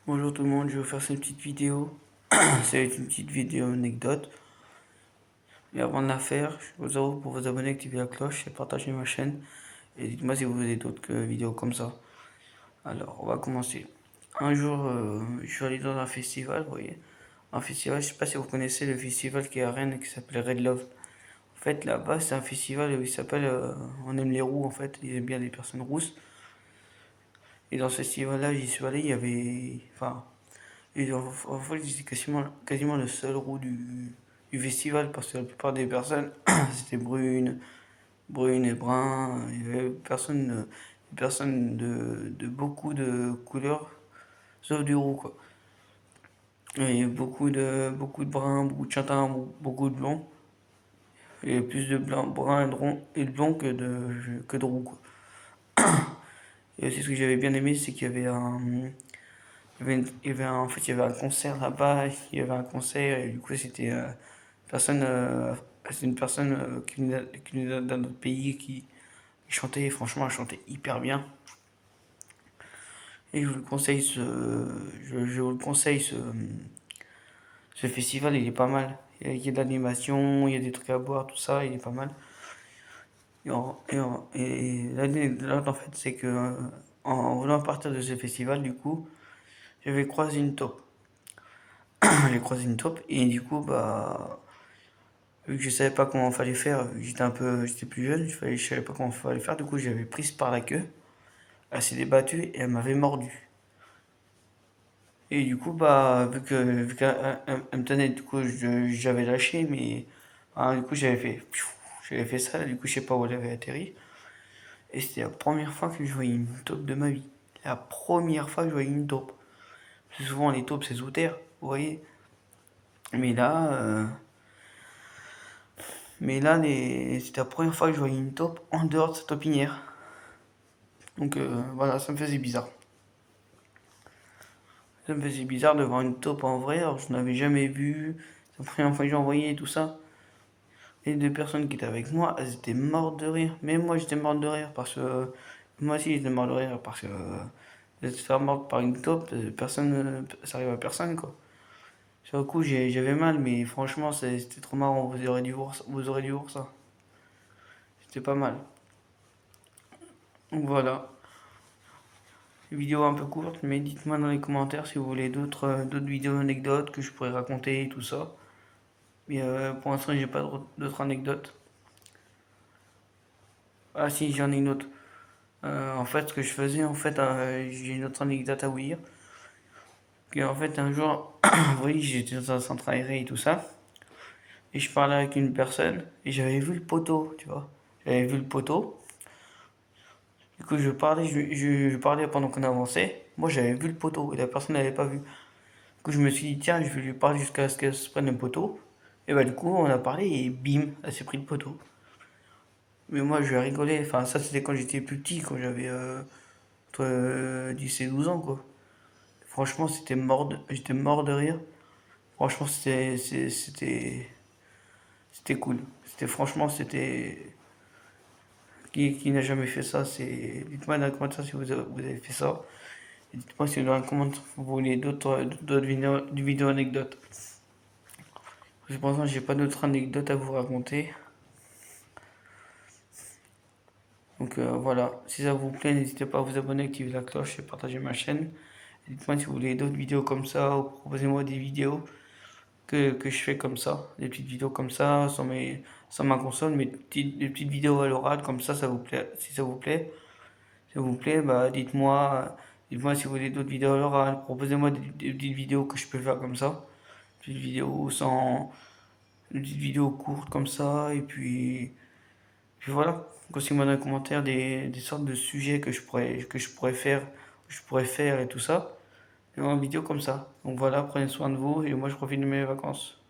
Bonjour tout le monde, je vais vous faire cette petite vidéo. C'est une petite vidéo anecdote. Et avant de la faire, je vous avoue pour vous abonner, activer la cloche et partager ma chaîne. Et dites-moi si vous voulez d'autres vidéos comme ça. Alors, on va commencer. Un jour, je suis allé dans un festival, vous voyez. Un festival, je sais pas si vous connaissez le festival qui est à Rennes qui s'appelle Red Love. En fait, là-bas, c'est un festival où il s'appelle On aime les roux, en fait. Ils aiment bien les personnes rousses. Et dans ce festival-là, j'y suis allé, il y avait. Enfin, et en fait, j'étais quasiment le seul roux du festival parce que la plupart des personnes c'était brune et brun. Il y avait personne de beaucoup de couleurs sauf du roux quoi. Et il y avait beaucoup de brun, beaucoup de châtain, beaucoup de blanc. Et plus de blanc, brun et de blanc que de roux quoi. Et aussi ce que j'avais bien aimé c'est qu'il y avait en fait, il y avait un concert là-bas, il y avait un concert, et du coup, personne, euh, c'était une personne qui venait d'un autre pays qui chantait, franchement, elle chantait hyper bien. Et je vous le conseille, je vous le conseille, ce festival, il est pas mal. Il y a de l'animation, il y a des trucs à boire, tout ça, il est pas mal. Et l'anecdote, en fait, c'est que en voulant partir de ce festival, du coup, j'avais croisé une taupe. J'ai croisé une taupe, et du coup, bah, vu que je savais pas comment fallait faire, vu que j'étais plus jeune, je savais pas comment fallait faire, du coup j'avais prise par la queue, elle s'est débattue et elle m'avait mordu. Et du coup, bah, vu qu'elle elle me tenait, du coup j'avais lâché, mais du coup j'avais fait ça, du coup je sais pas où elle avait atterri. Et c'était la première fois que je voyais une taupe de ma vie. La première fois que je voyais une taupe. Parce que souvent les taupes c'est sous terre, vous voyez. Mais là, euh, mais là, c'était la première fois que je voyais une taupe en dehors de sa taupinière. Donc voilà, ça me faisait bizarre. Ça me faisait bizarre de voir une taupe en vrai, alors je n'avais jamais vu. C'est la première fois que j'ai envoyé tout ça. Les deux personnes qui étaient avec moi, elles étaient mortes de rire. Même moi, j'étais morte de rire parce que. Moi aussi, j'étais mort de rire parce que. Se faire mordre par une taupe, ça arrive à personne quoi. Sur le coup, j'avais mal, mais franchement, c'était trop marrant. Vous aurez dû voir ça. C'était pas mal. Donc voilà. Vidéo un peu courte, mais dites-moi dans les commentaires si vous voulez d'autres vidéos anecdotes que je pourrais raconter et tout ça. Mais pour l'instant, j'ai pas d'autres anecdotes. Ah si, j'en ai une autre. En fait, ce que je faisais, en fait, j'ai une autre anecdote à vous dire. En fait, un jour, oui, j'étais dans un centre aéré et tout ça. Et je parlais avec une personne et j'avais vu le poteau, tu vois. J'avais vu le poteau. Du coup, je parlais pendant qu'on avançait. Moi, j'avais vu le poteau et la personne n'avait pas vu. Du coup, je me suis dit, tiens, je vais lui parler jusqu'à ce qu'elle se prenne le poteau. Et bah, du coup, on a parlé et bim, elle s'est pris le poteau. Mais moi, je rigolais. Enfin, ça, c'était quand j'étais plus petit, quand j'avais entre 10 et 12 ans, quoi. Franchement, j'étais mort de rire. Franchement, c'était cool. Franchement, c'était. Qui n'a jamais fait ça, dites-moi dans les commentaires si vous avez fait ça. Et dites-moi si dans les commentaires vous voulez d'autres vidéos anecdotes. Pour l'instant, j'ai pas d'autres anecdotes à vous raconter. Donc voilà, si ça vous plaît, n'hésitez pas à vous abonner, activer la cloche et partager ma chaîne. Dites-moi si vous voulez d'autres vidéos comme ça ou proposez-moi des vidéos que je fais comme ça. Des petites vidéos comme ça, sans ma console, mais des petites vidéos à l'oral comme ça vous plaît. Si ça vous plaît, bah dites-moi si vous voulez d'autres vidéos à l'oral. Proposez-moi des petites vidéos que je peux faire comme ça. Des petites vidéos des petites vidéos courtes comme ça, puis voilà. Conseillez-moi dans les commentaires des sortes de sujets que je pourrais faire et tout ça. Et en vidéo comme ça. Donc voilà, prenez soin de vous et moi je profite de mes vacances.